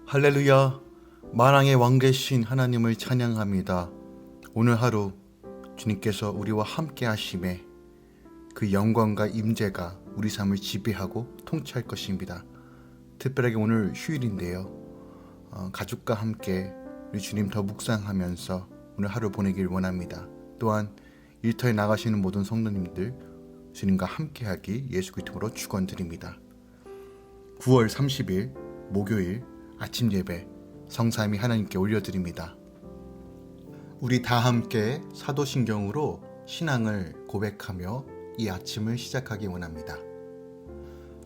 할렐루야, 만왕의 왕 되신 하나님을 찬양합니다. 오늘 하루 주님께서 우리와 함께 하심에 그 영광과 임재가 우리 삶을 지배하고 통치할 것입니다. 특별하게 오늘 휴일인데요, 가족과 함께 우리 주님 더 묵상하면서 오늘 하루 보내길 원합니다. 또한 일터에 나가시는 모든 성도님들 주님과 함께하기 예수 그리스도로 축원드립니다. 9월 30일 목요일 아침 예배 성삼위 하나님께 올려드립니다. 우리 다 함께 사도신경으로 신앙을 고백하며 이 아침을 시작하기 원합니다.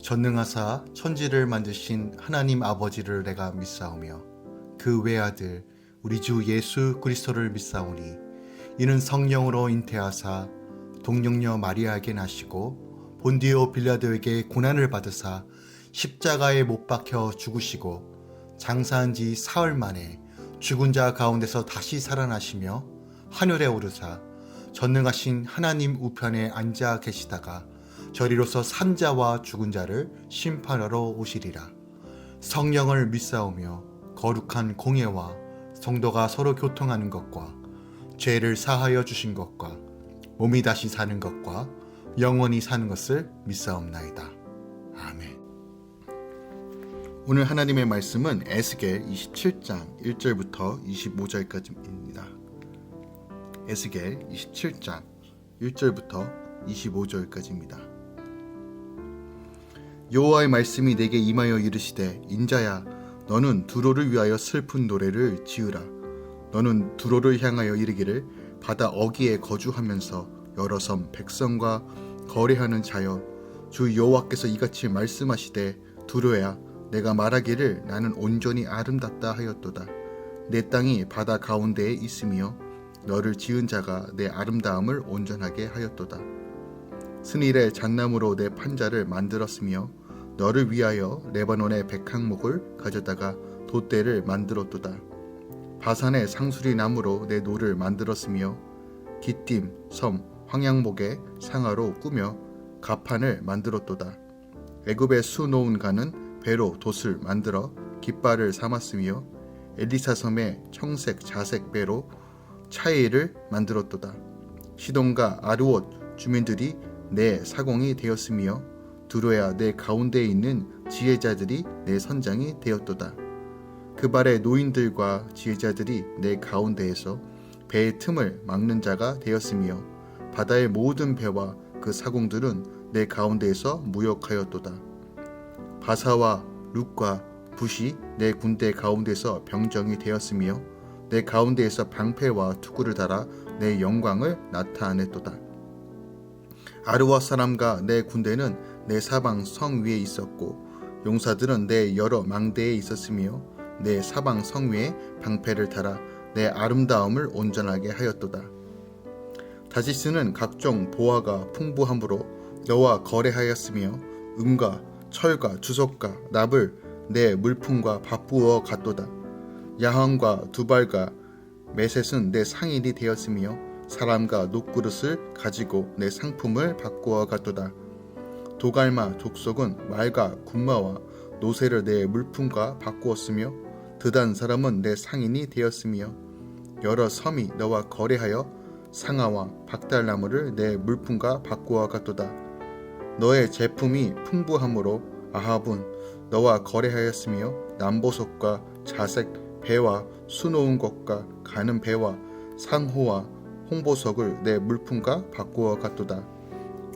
전능하사 천지를 만드신 하나님 아버지를 내가 믿사오며 그 외아들 우리 주 예수 그리스도를 믿사오니 이는 성령으로 잉태하사 동정녀 마리아에게 나시고 본디오 빌라도에게 고난을 받으사 십자가에 못 박혀 죽으시고 장사한 지 사흘 만에 죽은 자 가운데서 다시 살아나시며 하늘에 오르사 전능하신 하나님 우편에 앉아 계시다가 저리로서 산 자와 죽은 자를 심판하러 오시리라. 성령을 믿사오며 거룩한 공예와 성도가 서로 교통하는 것과 죄를 사하여 주신 것과 몸이 다시 사는 것과 영원히 사는 것을 믿사옵나이다. 아멘. 오늘 하나님의 말씀은 에스겔 27장 1절부터 25절까지입니다. 에스겔 27장 1절부터 25절까지입니다. 여호와의 말씀이 내게 임하여 이르시되 인자야 너는 두로를 위하여 슬픈 노래를 지으라. 너는 두로를 향하여 이르기를 바다 어귀에 거주하면서 여러 섬 백성과 거래하는 자여 주 여호와께서 이같이 말씀하시되 두로야 내가 말하기를 나는 온전히 아름답다 하였도다. 내 땅이 바다 가운데에 있으며 너를 지은 자가 내 아름다움을 온전하게 하였도다. 스닐의 잣나무로 내 판자를 만들었으며 너를 위하여 레바논의 백항목을 가져다가 돛대를 만들었도다. 바산의 상수리 나무로 내 노를 만들었으며 기띔 섬 황양목의 상아로 꾸며 가판을 만들었도다. 애굽의 수 놓은 가는 배로 돛을 만들어 깃발을 삼았으며 엘리사 섬의 청색 자색 배로 차에를 만들었도다. 시돈과 아르옷 주민들이 내 사공이 되었으며 두로야 내 가운데에 있는 지혜자들이 내 선장이 되었도다. 그 발의 노인들과 지혜자들이 내 가운데에서 배의 틈을 막는 자가 되었으며 바다의 모든 배와 그 사공들은 내 가운데에서 무역하였도다. 바사와 룻과 붓이 내 군대 가운데서 병정이 되었으며 내 가운데에서 방패와 투구를 달아 내 영광을 나타냈도다. 아르와 사람과 내 군대는 내 사방 성 위에 있었고 용사들은 내 여러 망대에 있었으며 내 사방 성 위에 방패를 달아 내 아름다움을 온전하게 하였도다. 다시스는 각종 보화가 풍부함으로 너와 거래하였으며 은과 철과 주석과 납을 내 물품과 바꾸어 갔도다. 야한과 두발과 메셋은 내 상인이 되었으며 사람과 녹그릇을 가지고 내 상품을 바꾸어 갔도다. 도갈마 족속은 말과 군마와 노새를 내 물품과 바꾸었으며 드단 사람은 내 상인이 되었으며 여러 섬이 너와 거래하여 상아와 박달나무를 내 물품과 바꾸어 갔도다. 너의 제품이 풍부함으로 아합은 너와 거래하였으며 남보석과 자색 배와 수놓은 것과 가는 배와 상호와 홍보석을 내 물품과 바꾸어 갔도다.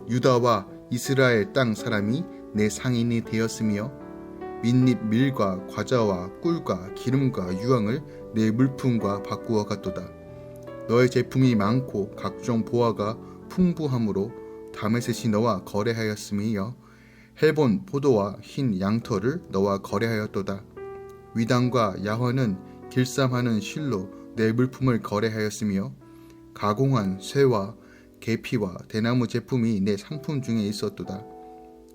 유다와 이스라엘 땅 사람이 내 상인이 되었으며 민잎 밀과 과자와 꿀과 기름과 유황을 내 물품과 바꾸어 갔도다. 너의 제품이 많고 각종 보화가 풍부함으로 다메섹이 너와 거래하였으며 헬본 포도와 흰 양털을 너와 거래하였도다. 위단과 야화는 길쌈하는 실로 내 물품을 거래하였으며 가공한 쇠와 계피와 대나무 제품이 내 상품 중에 있었도다.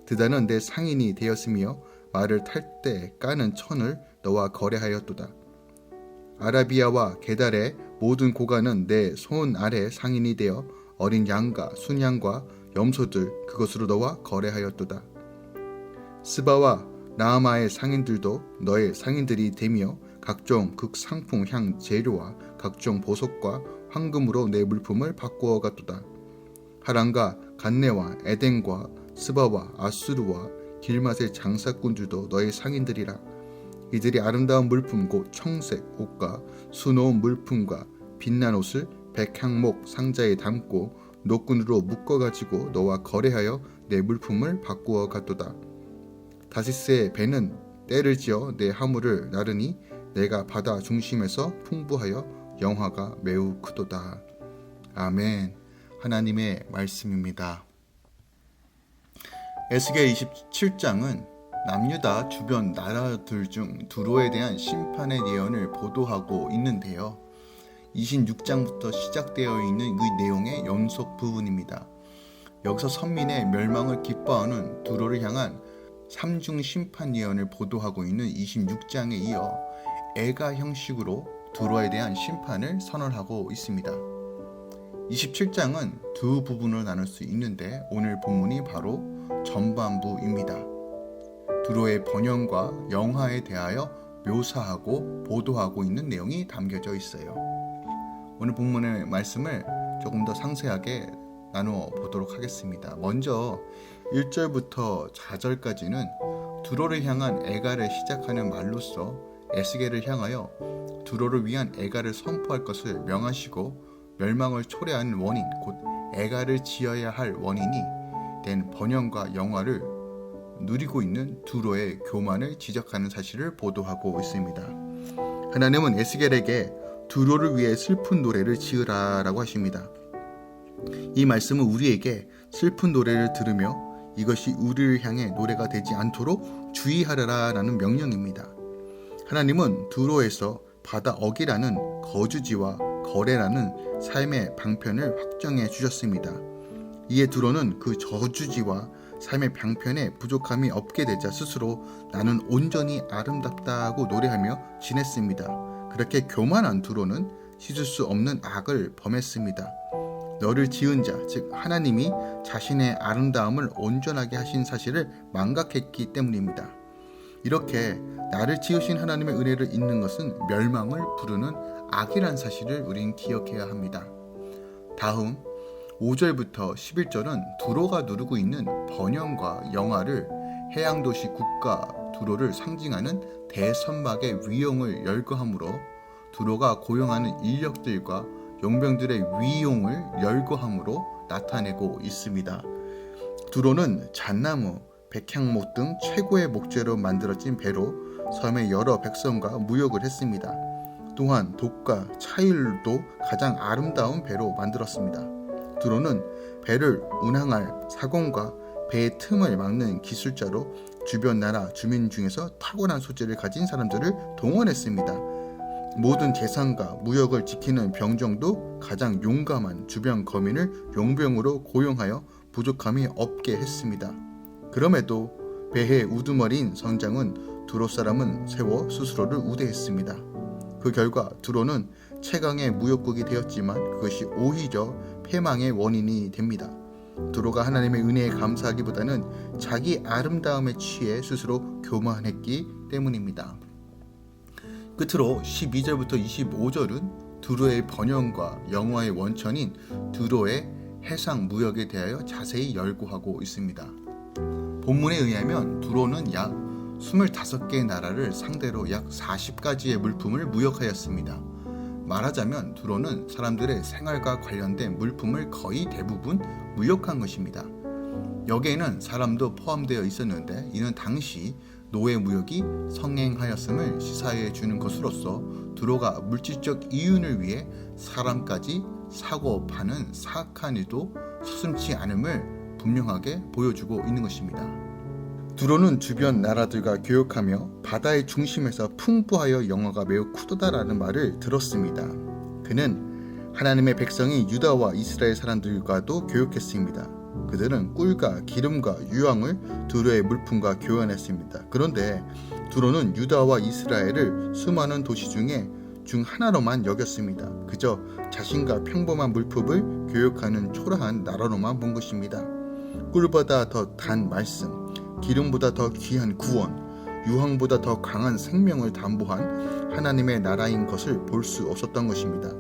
드다는 내 상인이 되었으며 말을 탈 때 까는 천을 너와 거래하였도다. 아라비아와 게달의 모든 고관은 내 손 아래 상인이 되어 어린 양과 순양과 염소들 그것으로 너와 거래하였도다. 스바와 라마의 상인들도 너의 상인들이 되며 각종 극상품 향 재료와 각종 보석과 황금으로 내 물품을 바꾸어 갔도다. 하란과 간네와 에덴과 스바와 아수르와 길맛의 장사꾼들도 너의 상인들이라. 이들이 아름다운 물품 곧 청색 옷과 수놓은 물품과 빛난 옷을 백향목 상자에 담고 노끈으로 묶어가지고 너와 거래하여 내 물품을 바꾸어 갔도다. 다시스의 배는 때를 지어 내 화물을 나르니 내가 바다 중심에서 풍부하여 영화가 매우 크도다. 아멘. 하나님의 말씀입니다. 에스겔 27장은 남유다 주변 나라들 중 두로에 대한 심판의 예언을 보도하고 있는데요. 26장부터 시작되어 있는 이 내용의 연속 부분입니다. 여기서 선민의 멸망을 기뻐하는 두로를 향한 3중 심판 예언을 보도하고 있는 26장에 이어 애가 형식으로 두로에 대한 심판을 선언하고 있습니다. 27장은 두 부분으로 나눌 수 있는데 오늘 본문이 바로 전반부입니다. 두로의 번영과 영화에 대하여 묘사하고 보도하고 있는 내용이 담겨져 있어요. 오늘 본문의 말씀을 조금 더 상세하게 나누어 보도록 하겠습니다. 먼저 1절부터 4절까지는 두로를 향한 애가를 시작하는 말로서 에스겔을 향하여 두로를 위한 애가를 선포할 것을 명하시고 멸망을 초래하는 원인, 곧 애가를 지어야 할 원인이 된 번영과 영화를 누리고 있는 두로의 교만을 지적하는 사실을 보도하고 있습니다. 하나님은 에스겔에게 두로를 위해 슬픈 노래를 지으라 라고 하십니다. 이 말씀은 우리에게 슬픈 노래를 들으며 이것이 우리를 향해 노래가 되지 않도록 주의하라라 라는 명령입니다. 하나님은 두로에서 바다 어기라는 거주지와 거래라는 삶의 방편을 확정해 주셨습니다. 이에 두로는 그 저주지와 삶의 방편에 부족함이 없게 되자 스스로 나는 온전히 아름답다고 노래하며 지냈습니다. 그렇게 교만한 두로는 씻을 수 없는 악을 범했습니다. 너를 지은 자, 즉 하나님이 자신의 아름다움을 온전하게 하신 사실을 망각했기 때문입니다. 이렇게 나를 지으신 하나님의 은혜를 잊는 것은 멸망을 부르는 악이란 사실을 우린 기억해야 합니다. 다음 5절부터 11절은 두로가 누리고 있는 번영과 영화를 해양도시 국가 두로를 상징하는 대선막의 위용을 열거함으로 두로가 고용하는 인력들과 용병들의 위용을 열거함으로 나타내고 있습니다. 두로는 잣나무, 백향목 등 최고의 목재로 만들어진 배로 섬의 여러 백성과 무역을 했습니다. 또한 독과 차일도 가장 아름다운 배로 만들었습니다. 두로는 배를 운항할 사공과 배의 틈을 막는 기술자로 주변 나라 주민 중에서 탁월한 소질을 가진 사람들을 동원했습니다. 모든 재산과 무역을 지키는 병정도 가장 용감한 주변 거민을 용병으로 고용하여 부족함이 없게 했습니다. 그럼에도 배의 우두머리인 선장은 두로 사람은 세워 스스로를 우대했습니다. 그 결과 두로는 최강의 무역국이 되었지만 그것이 오히려 패망의 원인이 됩니다. 두로가 하나님의 은혜에 감사하기보다는 자기 아름다움에 취해 스스로 교만했기 때문입니다. 끝으로 12절부터 25절은 두로의 번영과 영화의 원천인 두로의 해상 무역에 대하여 자세히 열거하고 있습니다. 본문에 의하면 두로는 약 25개의 나라를 상대로 약 40가지의 물품을 무역하였습니다. 말하자면 두로는 사람들의 생활과 관련된 물품을 거의 대부분 무역한 것입니다. 여기에는 사람도 포함되어 있었는데 이는 당시 노예 무역이 성행하였음을 시사해 주는 것으로서 두로가 물질적 이윤을 위해 사람까지 사고 파는 사악한 일도 서슴지 않음을 분명하게 보여주고 있는 것입니다. 두로는 주변 나라들과 교역하며 바다의 중심에서 풍부하여 영화가 매우 크다라는 말을 들었습니다. 그는 하나님의 백성이 유다와 이스라엘 사람들과도 교역했습니다. 그들은 꿀과 기름과 유황을 두로의 물품과 교환했습니다. 그런데 두로는 유다와 이스라엘을 수많은 도시 중 하나로만 여겼습니다. 그저 자신과 평범한 물품을 교역하는 초라한 나라로만 본 것입니다. 꿀보다 더 단 말씀, 기름보다 더 귀한 구원, 유황보다 더 강한 생명을 담보한 하나님의 나라인 것을 볼 수 없었던 것입니다.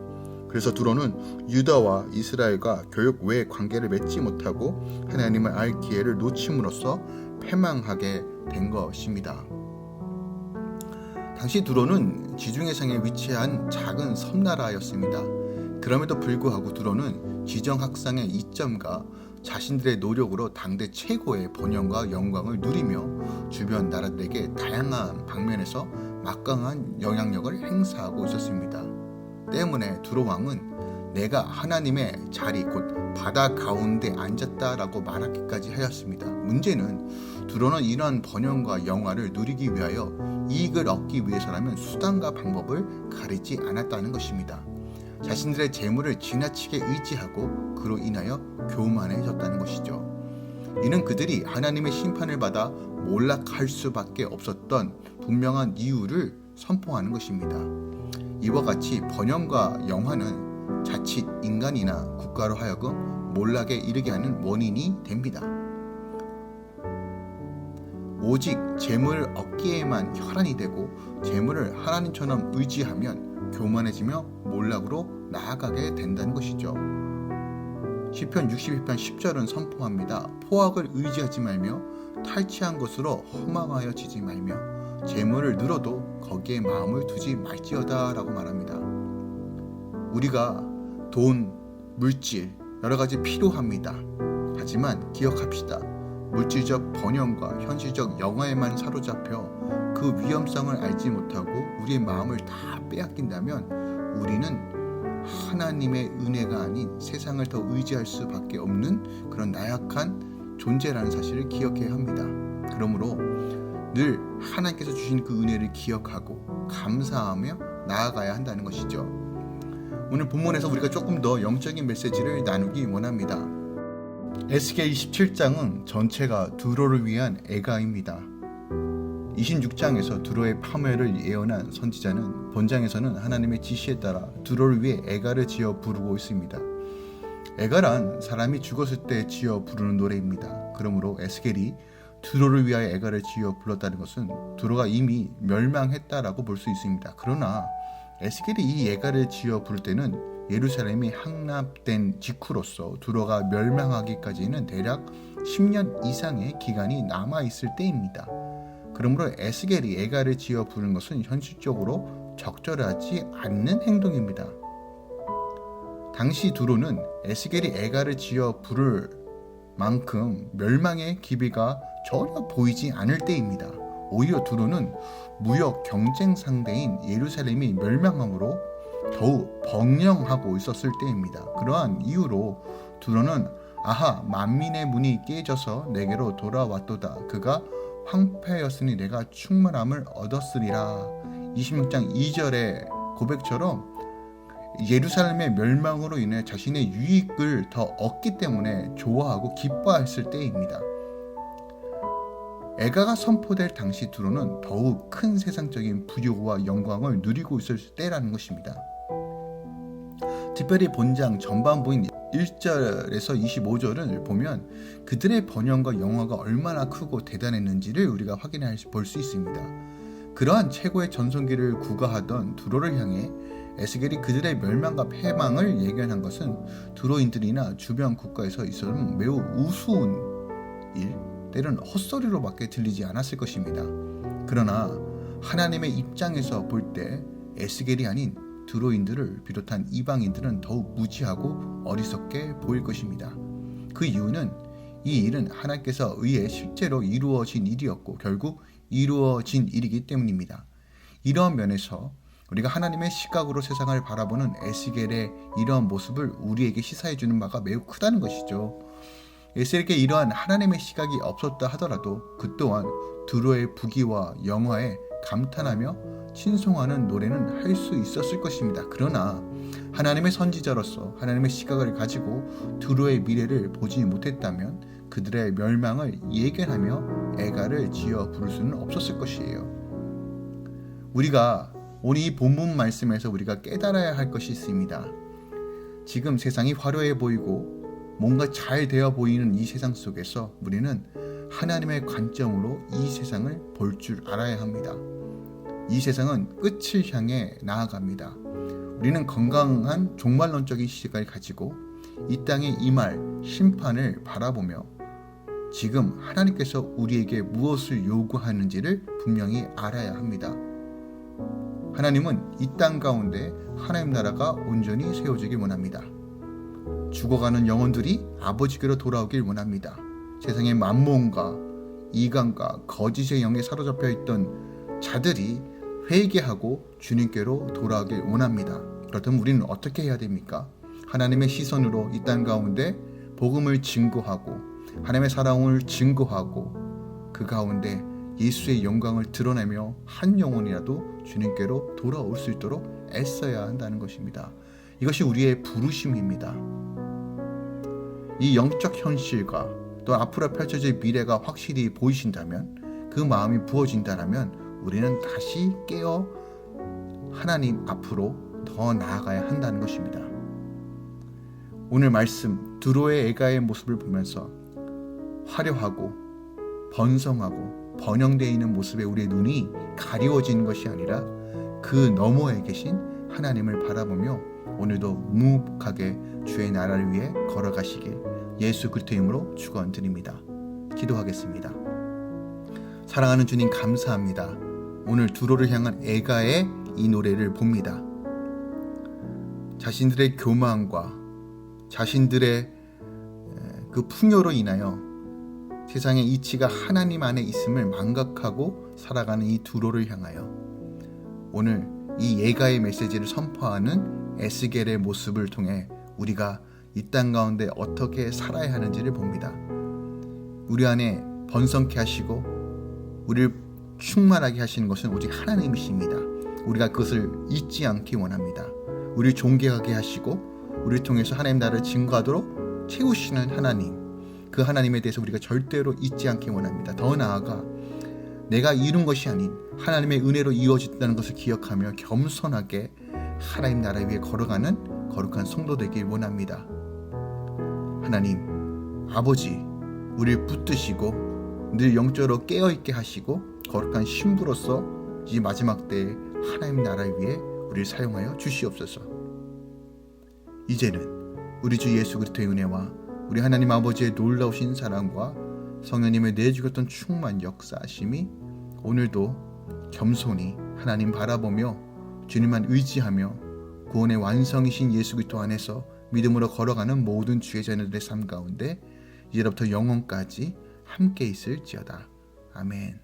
그래서 두로는 유다와 이스라엘과 교육 외의 관계를 맺지 못하고 하나님을 알 기회를 놓침으로써 패망하게 된 것입니다. 당시 두로는 지중해상에 위치한 작은 섬나라였습니다. 그럼에도 불구하고 두로는 지정학상의 이점과 자신들의 노력으로 당대 최고의 번영과 영광을 누리며 주변 나라들에게 다양한 방면에서 막강한 영향력을 행사하고 있었습니다. 때문에 두로 왕은 내가 하나님의 자리 곧 바다 가운데 앉았다라고 말하기까지 하였습니다. 문제는 두로는 이러한 번영과 영화를 누리기 위하여 이익을 얻기 위해서라면 수단과 방법을 가리지 않았다는 것입니다. 자신들의 재물을 지나치게 의지하고 그로 인하여 교만해졌다는 것이죠. 이는 그들이 하나님의 심판을 받아 몰락할 수밖에 없었던 분명한 이유를 선포하는 것입니다. 이와 같이 번영과 영화는 자칫 인간이나 국가로 하여금 몰락에 이르게 하는 원인이 됩니다. 오직 재물을 얻기에만 혈안이 되고 재물을 하나님처럼 의지하면 교만해지며 몰락으로 나아가게 된다는 것이죠. 시편 62편 10절은 선포합니다. 포악을 의지하지 말며 탈취한 것으로 허망하여 지지 말며 재물을 늘어도 거기에 마음을 두지 말지어다 라고 말합니다. 우리가 돈, 물질 여러 가지 필요합니다. 하지만 기억합시다. 물질적 번영과 현실적 영화에만 사로잡혀 그 위험성을 알지 못하고 우리의 마음을 다 빼앗긴다면 우리는 하나님의 은혜가 아닌 세상을 더 의지할 수밖에 없는 그런 나약한 존재라는 사실을 기억해야 합니다. 그러므로 늘 하나님께서 주신 그 은혜를 기억하고 감사하며 나아가야 한다는 것이죠. 오늘 본문에서 우리가 조금 더 영적인 메시지를 나누기 원합니다. 에스겔 27장은 전체가 두로를 위한 애가입니다. 26장에서 두로의 파멸을 예언한 선지자는 본장에서는 하나님의 지시에 따라 두로를 위해 애가를 지어 부르고 있습니다. 애가란 사람이 죽었을 때 지어 부르는 노래입니다. 그러므로 에스겔이 두로를 위하여 애가를 지어 불렀다는 것은 두로가 이미 멸망했다라고 볼 수 있습니다. 그러나 에스겔이 이 애가를 지어 부를 때는 예루살렘이 함락된 직후로서 두로가 멸망하기까지는 대략 10년 이상의 기간이 남아있을 때입니다. 그러므로 에스겔이 애가를 지어 부르는 것은 현실적으로 적절하지 않는 행동입니다. 당시 두로는 에스겔이 애가를 지어 부를 만큼 멸망의 기비가 전혀 보이지 않을 때입니다. 오히려 두로는 무역 경쟁 상대인 예루살렘이 멸망함으로 더욱 번영하고 있었을 때입니다. 그러한 이유로 두로는 아하 만민의 문이 깨져서 내게로 돌아왔도다. 그가 황폐하였으니 내가 충만함을 얻었으리라. 26장 2절의 고백처럼 예루살렘의 멸망으로 인해 자신의 유익을 더 얻기 때문에 좋아하고 기뻐했을 때입니다. 애가가 선포될 당시 두로는 더욱 큰 세상적인 부유와 영광을 누리고 있을 때라는 것입니다. 특별히 본장 전반부인 1절에서 25절을 보면 그들의 번영과 영화가 얼마나 크고 대단했는지를 우리가 확인해 볼 수 있습니다. 그러한 최고의 전성기를 구가하던 두로를 향해 에스겔이 그들의 멸망과 패망을 예견한 것은 두로인들이나 주변 국가에서 있어서는 매우 우스운 일, 때로는 헛소리로밖에 들리지 않았을 것입니다. 그러나 하나님의 입장에서 볼 때 에스겔이 아닌 두로인들을 비롯한 이방인들은 더욱 무지하고 어리석게 보일 것입니다. 그 이유는 이 일은 하나님께서 의해 실제로 이루어진 일이었고 결국 이루어진 일이기 때문입니다. 이러한 면에서 우리가 하나님의 시각으로 세상을 바라보는 에스겔의 이러한 모습을 우리에게 시사해주는 바가 매우 크다는 것이죠. 에스겔에게 이러한 하나님의 시각이 없었다 하더라도 그 또한 두로의 부귀와 영화에 감탄하며 신송하는 노래는 할 수 있었을 것입니다. 그러나 하나님의 선지자로서 하나님의 시각을 가지고 두로의 미래를 보지 못했다면 그들의 멸망을 예견하며 애가를 지어 부를 수는 없었을 것이에요. 우리가 오늘 이 본문 말씀에서 우리가 깨달아야 할 것이 있습니다. 지금 세상이 화려해 보이고 뭔가 잘 되어 보이는 이 세상 속에서 우리는 하나님의 관점으로 이 세상을 볼 줄 알아야 합니다. 이 세상은 끝을 향해 나아갑니다. 우리는 건강한 종말론적인 시각을 가지고 이 땅에 임할 심판을 바라보며 지금 하나님께서 우리에게 무엇을 요구하는지를 분명히 알아야 합니다. 하나님은 이 땅 가운데 하나님 나라가 온전히 세워지길 원합니다. 죽어가는 영혼들이 아버지께로 돌아오길 원합니다. 세상의 만몬과 이간과 거짓의 영에 사로잡혀 있던 자들이 회개하고 주님께로 돌아오길 원합니다. 그렇다면 우리는 어떻게 해야 됩니까? 하나님의 시선으로 이 땅 가운데 복음을 증거하고 하나님의 사랑을 증거하고 그 가운데 예수의 영광을 드러내며 한 영혼이라도 주님께로 돌아올 수 있도록 애써야 한다는 것입니다. 이것이 우리의 부르심입니다. 이 영적 현실과 또 앞으로 펼쳐질 미래가 확실히 보이신다면, 그 마음이 부어진다면 우리는 다시 깨어 하나님 앞으로 더 나아가야 한다는 것입니다. 오늘 말씀 두로의 애가의 모습을 보면서 화려하고 번성하고 번영되어 있는 모습에 우리의 눈이 가리워지는 것이 아니라 그 너머에 계신 하나님을 바라보며 오늘도 묵묵하게 주의 나라를 위해 걸어가시길 예수 그리스도의 이름으로 축원드립니다. 기도하겠습니다. 사랑하는 주님, 감사합니다. 오늘 두로를 향한 애가의 이 노래를 봅니다. 자신들의 교만과 자신들의 그 풍요로 인하여 세상의 이치가 하나님 안에 있음을 망각하고 살아가는 이 두로를 향하여 오늘 이 예가의 메시지를 선포하는 에스겔의 모습을 통해 우리가 이 땅 가운데 어떻게 살아야 하는지를 봅니다. 우리 안에 번성케 하시고 우리를 충만하게 하시는 것은 오직 하나님이십니다. 우리가 그것을 잊지 않기 원합니다. 우리를 존귀하게 하시고 우리를 통해서 하나님 나라를 증거하도록 채우시는 하나님, 그 하나님에 대해서 우리가 절대로 잊지 않기 원합니다. 더 나아가 내가 이룬 것이 아닌 하나님의 은혜로 이루어졌다는 것을 기억하며 겸손하게 하나님 나라 위에 걸어가는 거룩한 성도 되길 원합니다. 하나님 아버지, 우리를 붙드시고 늘 영적으로 깨어있게 하시고 거룩한 신부로서 이 마지막 때에 하나님 나라 위에 우리를 사용하여 주시옵소서. 이제는 우리 주 예수 그리스도의 은혜와 우리 하나님 아버지의 놀라우신 사랑과 성령님의 내주셨던 충만 역사하심이 오늘도 겸손히 하나님 바라보며 주님만 의지하며 구원의 완성이신 예수 그리스도 안에서 믿음으로 걸어가는 모든 주의 자녀들의 삶 가운데 이제부터 영원까지 함께 있을지어다. 아멘.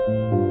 아